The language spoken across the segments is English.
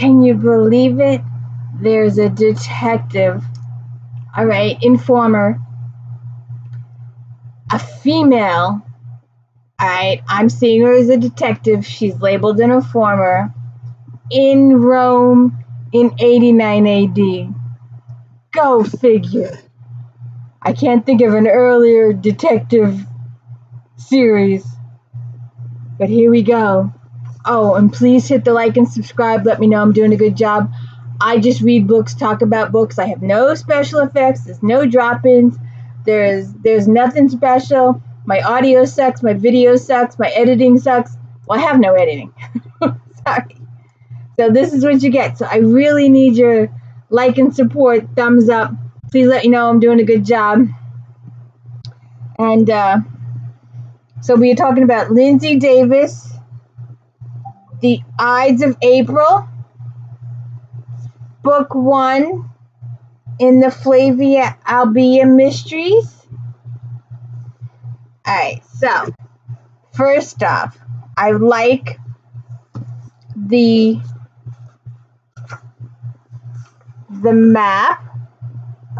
Can you believe it? There's a detective, all right, informer, a female, all right, I'm seeing her as a detective. She's labeled an informer in Rome in 89 AD. Go figure. I can't think of an earlier detective series, but here we go. Oh, and please hit the like and subscribe. Let me know I'm doing a good job. I just read books, talk about books. I have no special effects. There's no drop-ins. There's nothing special. My audio sucks. My video sucks. My editing sucks. Well, I have no editing. Sorry. So this is what you get. So I really need your like and support. Thumbs up. Please let me know I'm doing a good job. And so we are talking about Lindsey Davis, The Ides of April, Book 1 in the Flavia Albia Mysteries. Alright, so first off, I like the map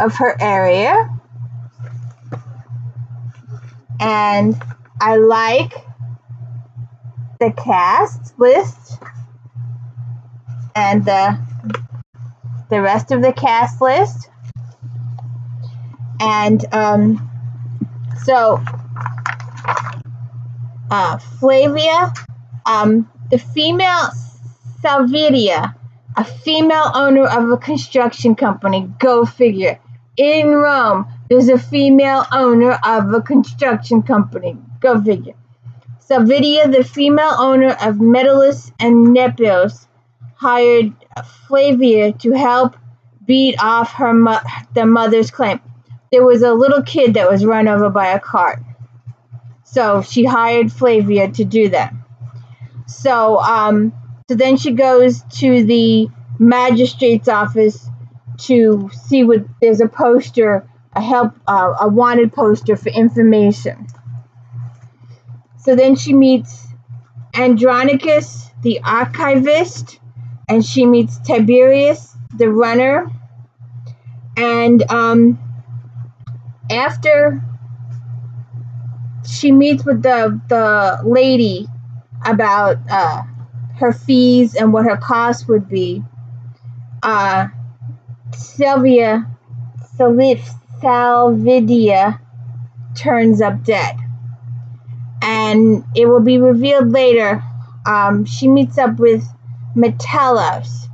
of her area, and I like the cast list and the rest of the cast list. And so Flavia, the female Flavia, a female owner of a construction company. Go figure. In Rome, there's a female owner of a construction company. Go figure. Salvidia, the female owner of Metallus and Nepos, hired Flavia to help beat off the mother's claim. There was a little kid that was run over by a cart. So she hired Flavia to do that. So then she goes to the magistrate's office to see what there's a poster, a wanted poster for information. So then she meets Andronicus, the archivist, and she meets Tiberius, the runner. And after she meets with the lady about her fees and what her cost would be, Salvidia turns up dead. And it will be revealed later. She meets up with Metellus,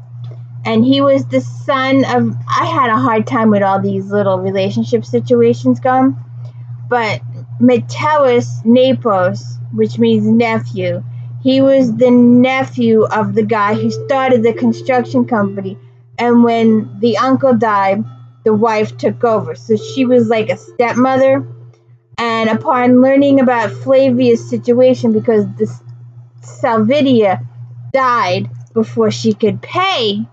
and he was the son of, I had a hard time with all these little relationship situations going, but Metellus Nepos, which means nephew, he was the nephew of the guy who started the construction company, and when the uncle died, the wife took over. So she was like a stepmother. And upon learning about Flavia's situation, because this Salvidia died before she could pay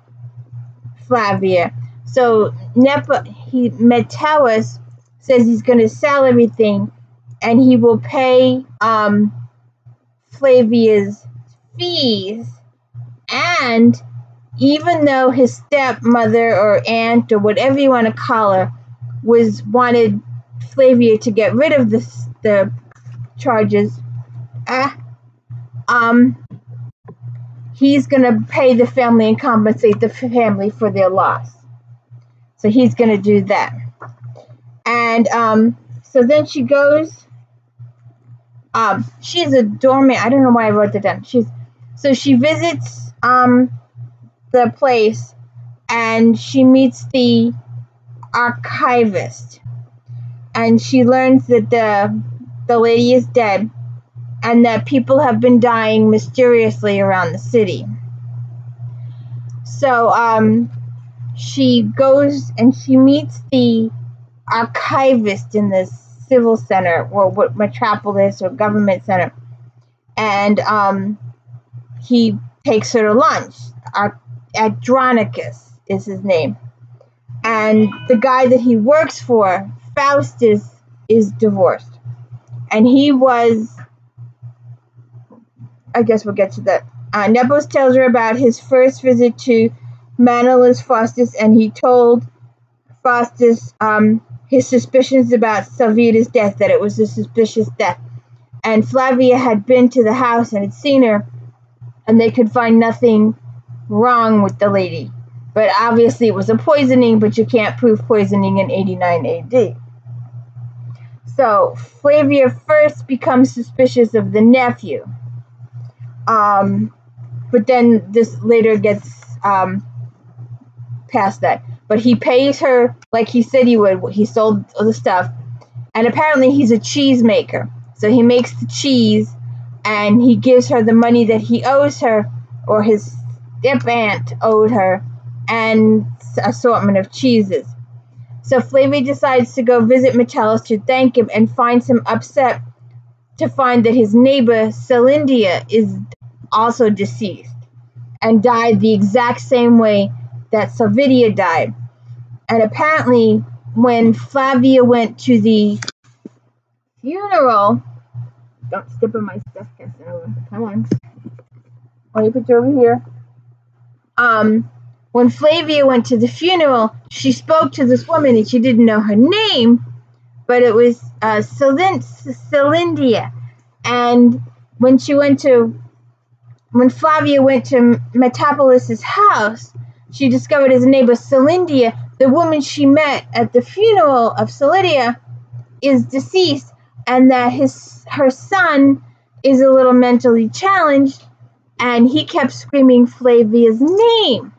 Flavia, so Metellus says he's going to sell everything, and he will pay Flavia's fees. And even though his stepmother or aunt or whatever you want to call her wanted Flavia to get rid of the charges, he's going to pay the family and compensate the family for their loss. So he's going to do that. And so then she goes, she's a doorman. I don't know why I wrote that down. So she visits the place, and she meets the archivist. And she learns that the lady is dead, and that people have been dying mysteriously around the city. So she goes and she meets the archivist in the civil center, or what metropolis or government center, and he takes her to lunch. Andronicus is his name, and the guy that he works for, Faustus, is divorced, and he was, I guess we'll get to that. Nepos tells her about his first visit to Manlius Faustus, and he told Faustus his suspicions about Salvia's death, that it was a suspicious death. And Flavia had been to the house and had seen her, and they could find nothing wrong with the lady. But obviously it was a poisoning, but you can't prove poisoning in 89 AD. So Flavia first becomes suspicious of the nephew. But then this later gets past that. But he pays her like he said he would. He sold the stuff. And apparently he's a cheese maker. So he makes the cheese, and he gives her the money that he owes her, or his step-aunt owed her, and assortment of cheeses. So Flavia decides to go visit Metellus to thank him, and finds him upset to find that his neighbor, Celindia, is also deceased and died the exact same way that Salvidia died. And apparently, when Flavia went to the funeral, don't step on my stuff, Casanova. Come on. Oh, you put it over here. When Flavia went to the funeral, she spoke to this woman, and she didn't know her name, but it was Celindia. And when Flavia went to Metapolis's house, she discovered his neighbor Celindia, the woman she met at the funeral of Celindia, is deceased, and that her son is a little mentally challenged, and he kept screaming Flavia's name.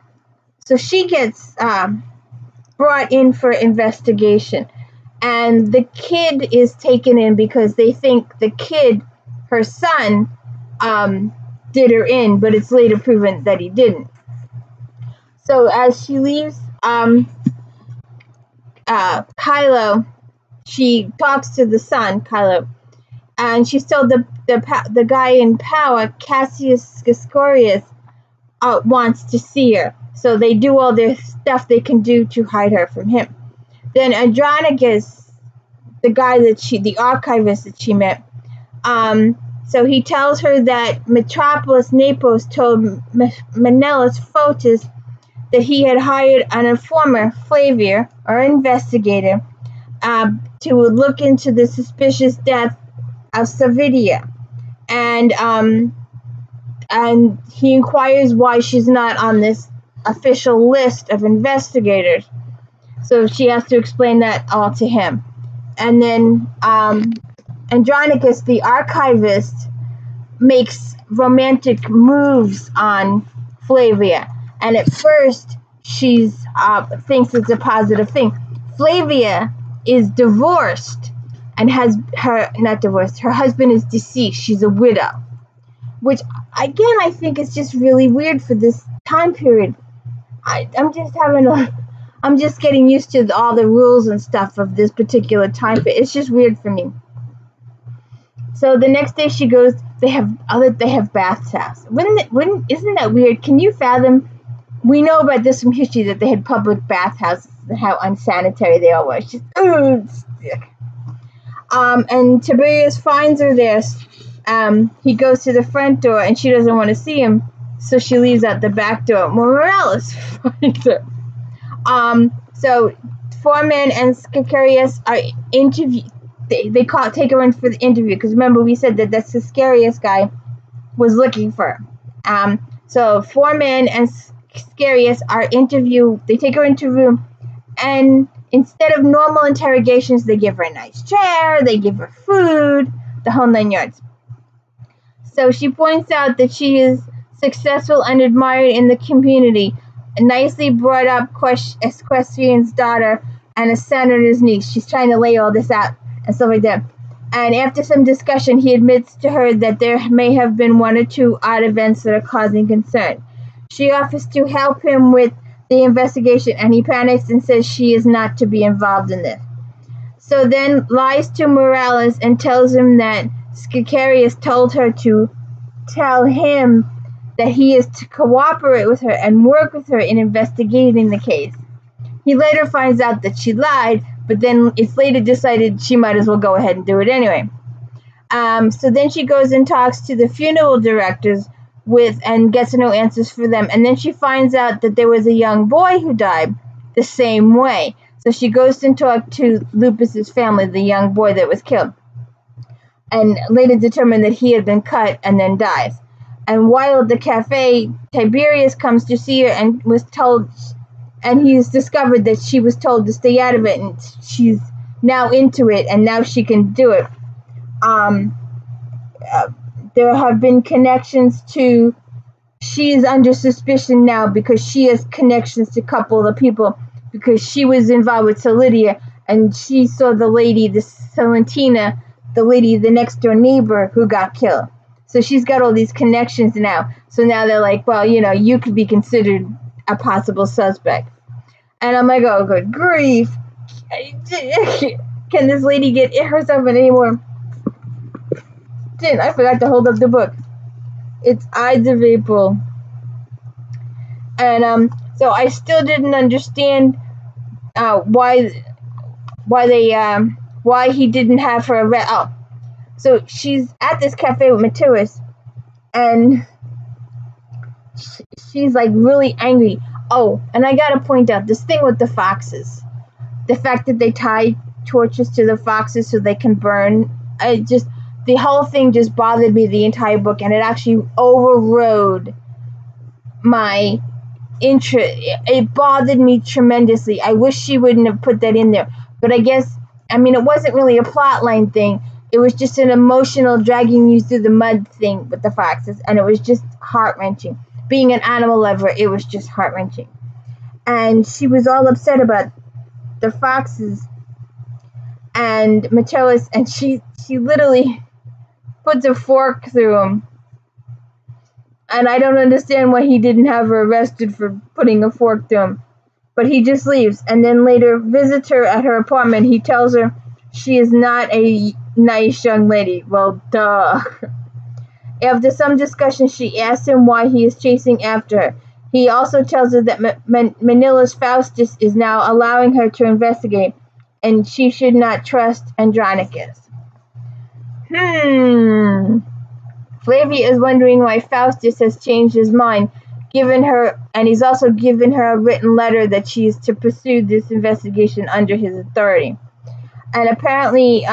So she gets brought in for investigation, and the kid is taken in because they think the kid, her son, did her in, but it's later proven that he didn't. So as she leaves Kylo, she talks to the son, Kylo, and she's told the guy in power, Cassius Cascorius, wants to see her. So they do all their stuff they can do to hide her from him. Then Andronicus, the archivist that she met, so he tells her that Metropolis Nepos told Manlius Faustus that he had hired an informer, Flavia, or investigator, to look into the suspicious death of Salvidia. And he inquires why she's not on this official list of investigators. So she has to explain that all to him. And then Andronicus, the archivist, makes romantic moves on Flavia. And at first, she thinks it's a positive thing. Flavia is divorced and her husband is deceased. She's a widow. Which, again, I think is just really weird for this time period. I'm just getting used to all the rules and stuff of this particular time period. It's just weird for me. So the next day she goes, they have bathhouses. Isn't that weird? Can you fathom? We know about this from history, that they had public bathhouses and how unsanitary they all were. It's just, stick. And Tiberius finds her there. He goes to the front door, and she doesn't want to see him, so she leaves out the back door. Morales finds her. So 4 men and Scarius are interviewed. They take her in for the interview, because remember we said that Scarius guy was looking for her. So 4 men and Scarius are interviewed. They take her into a room, and instead of normal interrogations, they give her a nice chair, they give her food, the whole 9 yards. So she points out that she is successful and admired in the community, a nicely brought up equestrian's daughter, and a senator's niece. She's trying to lay all this out and stuff like that. And after some discussion, he admits to her that there may have been 1 or 2 odd events that are causing concern. She offers to help him with the investigation, and he panics and says she is not to be involved in this. So then lies to Morales and tells him that Scarius told her to tell him that he is to cooperate with her and work with her in investigating the case. He later finds out that she lied, but then it's later decided she might as well go ahead and do it anyway. So then she goes and talks to the funeral directors, with and gets no answers for them. And then she finds out that there was a young boy who died the same way. So she goes and talks to Lupus's family, the young boy that was killed, and later determined that he had been cut and then dies. And while at the cafe, Tiberius comes to see her and was told, and he's discovered that she was told to stay out of it, and she's now into it, and now she can do it. There have been connections to, she is under suspicion now because she has connections to a couple of the people, because she was involved with Solidia, and she saw the lady, the Salentina, the lady, the next door neighbor who got killed. So she's got all these connections now. So now they're like, well, you know, you could be considered a possible suspect. And I'm like, oh, good grief. Can this lady get herself in any more? I forgot to hold up the book. It's Ides of April. And so I still didn't understand why he didn't have her arrest. Oh, so she's at this cafe with Matthias, and she's like really angry. Oh, and I gotta point out this thing with the foxes, the fact that they tie torches to the foxes so they can burn. The whole thing just bothered me the entire book, and it actually overrode my interest. It bothered me tremendously. I wish she wouldn't have put that in there, but I guess, I mean, it wasn't really a plotline thing. It was just an emotional dragging you through the mud thing with the foxes, and it was just heart-wrenching. Being an animal lover, it was just heart-wrenching. And she was all upset about the foxes and Matthias, and she literally puts a fork through him. And I don't understand why he didn't have her arrested for putting a fork through him. But he just leaves, and then later visits her at her apartment. He tells her she is not a nice young lady. Well, duh. After some discussion, she asks him why he is chasing after her. He also tells her that Manila's Faustus is now allowing her to investigate, and she should not trust Andronicus. Flavia is wondering why Faustus has changed his mind, and he's also given her a written letter that she is to pursue this investigation under his authority. And apparently,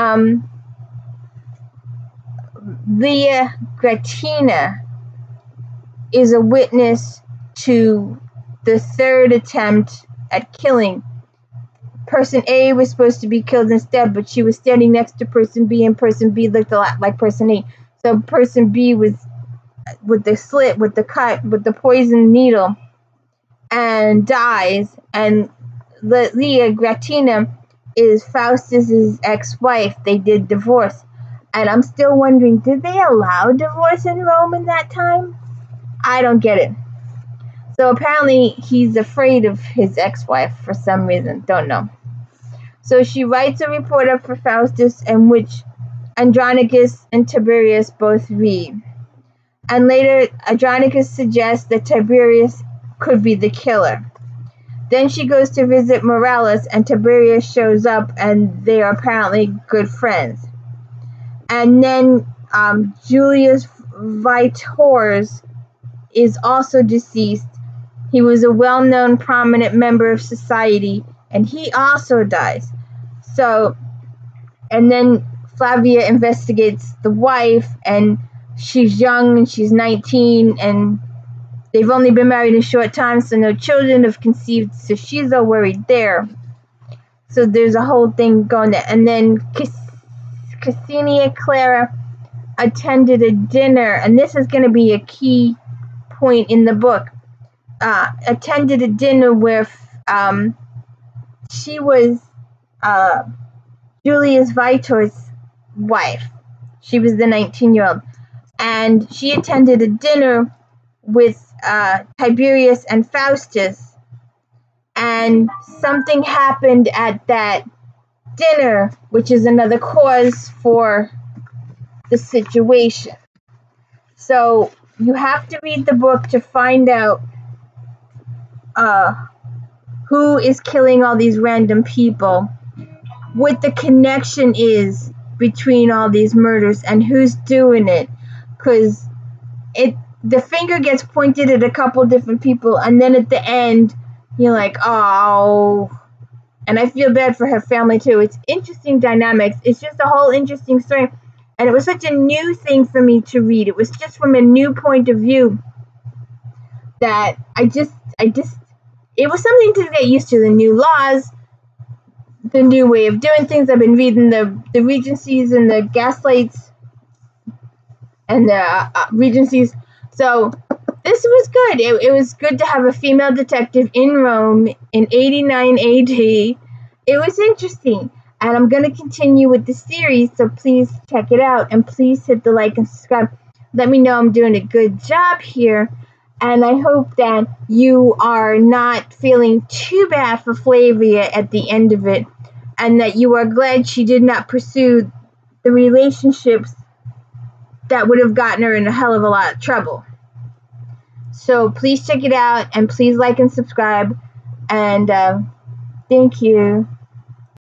Leah Gratina is a witness to the third attempt at killing. Person A was supposed to be killed instead, but she was standing next to person B, and person B looked a lot like person A. So person B was with the slit, with the cut, with the poison needle, and dies. And Leah Gratina is Faustus's ex-wife. They did divorce. And I'm still wondering, did they allow divorce in Rome in that time? I don't get it. So apparently he's afraid of his ex-wife for some reason. Don't know. So she writes a report up for Faustus, in which Andronicus and Tiberius both read. And later, Andronicus suggests that Tiberius could be the killer. Then she goes to visit Morales, and Tiberius shows up, and they are apparently good friends. And then Julius Vitors is also deceased. He was a well-known, prominent member of society, and he also dies. So, and then Flavia investigates the wife, and she's young, and she's 19, and they've only been married a short time, so no children have conceived, so she's all worried there. So there's a whole thing going there. And then Cassinia Clara attended a dinner, and this is going to be a key point in the book. Attended a dinner where she was Julius Vitor's wife. She was the 19-year-old. And she attended a dinner with Tiberius and Faustus. And something happened at that dinner, which is another cause for the situation. So you have to read the book to find out who is killing all these random people, what the connection is between all these murders, and who's doing it. Because the finger gets pointed at a couple different people, and then at the end, you're like, oh. And I feel bad for her family, too. It's interesting dynamics. It's just a whole interesting story. And it was such a new thing for me to read. It was just from a new point of view that it was something to get used to. The new laws, the new way of doing things. I've been reading the Regencies and the Gaslights and the Regencies. So this was good. It was good to have a female detective in Rome in 89 AD. It was interesting. And I'm going to continue with the series, so please check it out. And please hit the like and subscribe. Let me know I'm doing a good job here. And I hope that you are not feeling too bad for Flavia at the end of it. And that you are glad she did not pursue the relationships that would have gotten her in a hell of a lot of trouble. So please check it out. And please like and subscribe. And thank you.